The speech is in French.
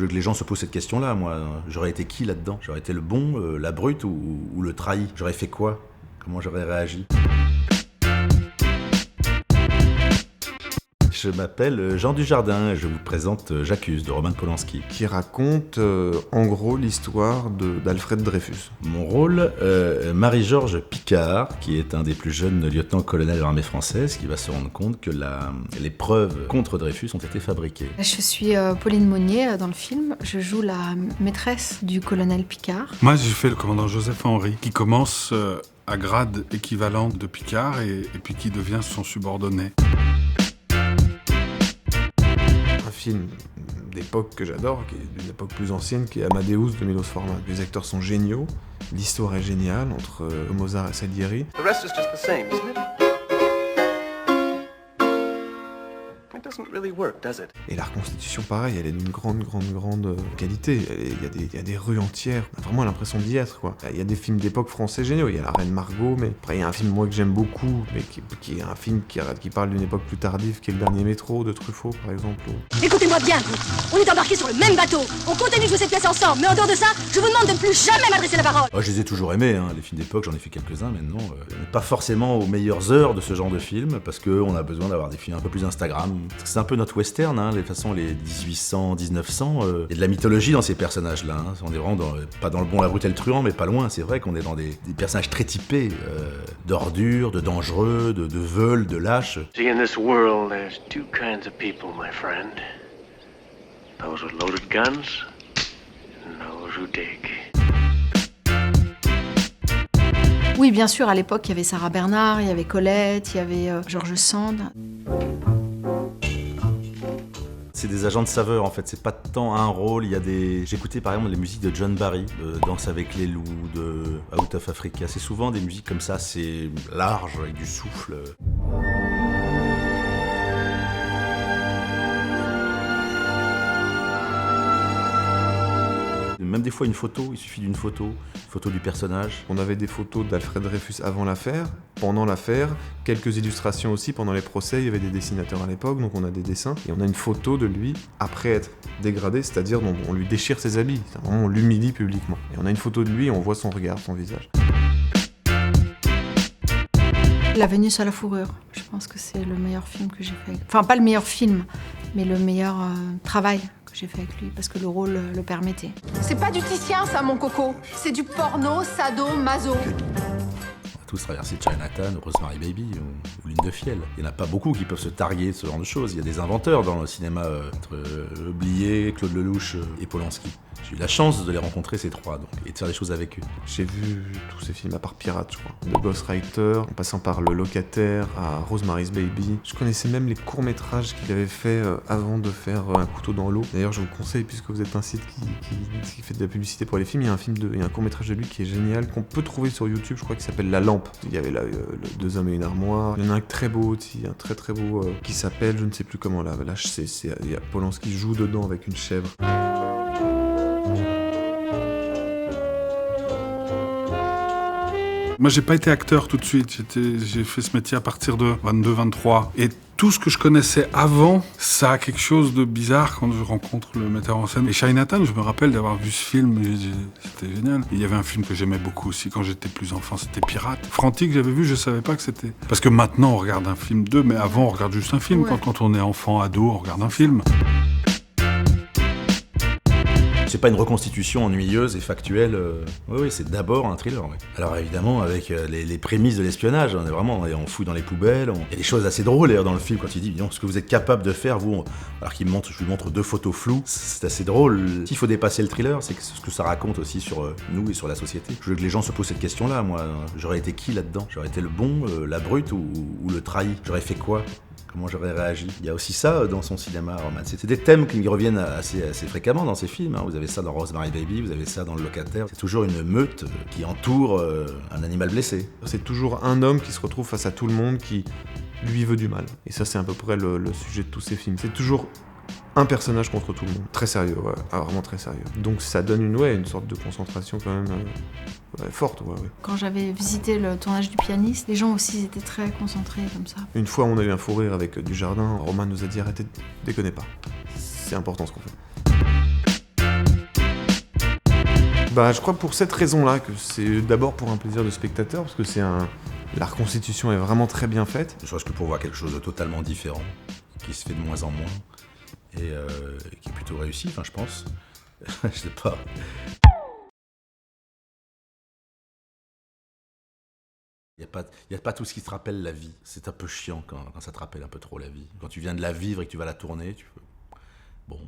Je veux que les gens se posent cette question-là, moi. J'aurais été qui là-dedans? J'aurais été le bon, la brute ou le trahi? J'aurais fait quoi? Comment j'aurais réagi? Je m'appelle Jean Dujardin et je vous présente J'accuse de Roman Polanski. Qui raconte en gros l'histoire d'Alfred Dreyfus. Mon rôle, Marie-Georges Picard, qui est un des plus jeunes lieutenants-colonels de l'armée française, qui va se rendre compte que les preuves contre Dreyfus ont été fabriquées. Je suis Pauline Monnier dans le film. Je joue la maîtresse du colonel Picard. Moi, j'ai fait le commandant Joseph Henry, qui commence à grade équivalent de Picard et puis qui devient son subordonné. Un film d'époque que j'adore, qui est d'une époque plus ancienne, qui est Amadeus de Milos Forman. Les acteurs sont géniaux, l'histoire est géniale entre Mozart et Salieri. The rest is just the same, isn't it? It doesn't really work, does it? Et la reconstitution, pareil, elle est d'une grande qualité. Il y a des rues entières, on a vraiment l'impression d'y être, quoi. Il y a des films d'époque français géniaux, il y a La Reine Margot, mais après il y a un film, moi, que j'aime beaucoup, mais qui est un film qui parle d'une époque plus tardive, qui est Le Dernier Métro, de Truffaut, par exemple. Écoutez-moi bien, on est embarqués sur le même bateau. On continue de jouer cette pièce ensemble, mais en dehors de ça, je vous demande de ne plus jamais m'adresser la parole. Je les ai toujours aimés, hein, les films d'époque, j'en ai fait quelques-uns maintenant. On n'est pas forcément aux meilleures heures de ce genre de film, parce qu'on a besoin d'avoir des films un peu plus Instagram. Parce que c'est un peu notre western, hein, les 1800, 1900. Il y a de la mythologie dans ces personnages-là. Hein. On est vraiment pas dans le bon, la brute et le truand, mais pas loin. C'est vrai qu'on est dans des personnages très typés, d'ordures, de dangereux, de veules, de lâches. See, in this world, there's two kinds of people, my friend. Those with loaded guns, and those who dig. Oui, bien sûr, à l'époque, il y avait Sarah Bernard, il y avait Colette, il y avait George Sand. C'est des agents de saveur en fait, c'est pas tant un rôle, J'écoutais par exemple les musiques de John Barry, de Danse avec les loups, de Out of Africa, c'est souvent des musiques comme ça, c'est large, avec du souffle. Même des fois une photo, il suffit d'une photo du personnage. On avait des photos d'Alfred Dreyfus avant l'affaire, pendant l'affaire, quelques illustrations aussi pendant les procès, il y avait des dessinateurs à l'époque, donc on a des dessins, et on a une photo de lui après être dégradé, c'est-à-dire on lui déchire ses habits, on l'humilie publiquement. Et on a une photo de lui et on voit son regard, son visage. La Vénus à la fourrure, je pense que c'est le meilleur film que j'ai fait. Enfin, pas le meilleur film, mais le meilleur travail que j'ai fait avec lui, parce que le rôle le permettait. C'est pas du Titien, ça, mon coco. C'est du porno, sado, maso. On a tous traversé Chinatown, Rosemary Baby ou Lune de Fiel. Il n'y en a pas beaucoup qui peuvent se targuer de ce genre de choses. Il y a des inventeurs dans le cinéma, entre Blier, Claude Lelouch et Polanski. J'ai eu la chance de les rencontrer, ces trois, donc, et de faire des choses avec eux. J'ai vu tous ces films, à part Pirates, je crois. De Ghostwriter, en passant par Le Locataire, à Rosemary's Baby. Je connaissais même les courts-métrages qu'il avait fait avant de faire Un couteau dans l'eau. D'ailleurs, je vous conseille, puisque vous êtes un site qui fait de la publicité pour les films, il y a un court-métrage de lui qui est génial, qu'on peut trouver sur YouTube, je crois, qui s'appelle La Lampe. Il y avait là Deux hommes et une armoire. Il y en a un très beau aussi, un très très beau, qui s'appelle, je ne sais plus comment, là il y a Polanski joue dedans avec une chèvre. Moi, j'ai pas été acteur tout de suite. J'ai fait ce métier à partir de 22, 23. Et tout ce que je connaissais avant, ça a quelque chose de bizarre quand je rencontre le metteur en scène. Et Chinatown, je me rappelle d'avoir vu ce film, c'était génial. Et il y avait un film que j'aimais beaucoup aussi quand j'étais plus enfant, c'était Pirates. Frantic, j'avais vu, je savais pas que c'était. Parce que maintenant, on regarde un film d'eux, mais avant, on regarde juste un film. Ouais. Quand on est enfant, ado, on regarde un film. C'est pas une reconstitution ennuyeuse et factuelle. Oui, c'est d'abord un thriller. Oui. Alors évidemment, avec les prémices de l'espionnage, on fouille dans les poubelles. Il y a des choses assez drôles d'ailleurs dans le film quand il dit ce que vous êtes capable de faire, vous. Alors je lui montre deux photos floues, c'est assez drôle. S'il faut dépasser le thriller, c'est ce que ça raconte aussi sur nous et sur la société. Je veux que les gens se posent cette question-là, moi. J'aurais été qui là-dedans? J'aurais été le bon, la brute ou le trahi? J'aurais fait quoi? Comment j'aurais réagi? Il y a aussi ça dans son cinéma, Roman. C'est des thèmes qui reviennent assez fréquemment dans ses films. Hein. Vous avez ça dans Rosemary Baby, vous avez ça dans Le Locataire. C'est toujours une meute qui entoure un animal blessé. C'est toujours un homme qui se retrouve face à tout le monde qui lui veut du mal. Et ça, c'est à peu près le sujet de tous ces films. C'est toujours un personnage contre tout le monde. Très sérieux, ouais. Ah, vraiment très sérieux. Donc ça donne une sorte de concentration quand même forte. Ouais. Quand j'avais visité le tournage du Pianiste, les gens aussi étaient très concentrés comme ça. Une fois, on a eu un fou rire avec Dujardin. Roman nous a dit arrêtez, déconnez pas. C'est important ce qu'on fait. Bah, je crois pour cette raison-là que c'est d'abord pour un plaisir de spectateur, parce que la reconstitution est vraiment très bien faite. Ne serait-ce que pour voir quelque chose de totalement différent, qui se fait de moins en moins, et qui est plutôt réussi, enfin je pense. Je sais pas. Il n'y a pas tout ce qui te rappelle la vie. C'est un peu chiant quand ça te rappelle un peu trop la vie. Quand tu viens de la vivre et que tu vas la tourner, bon...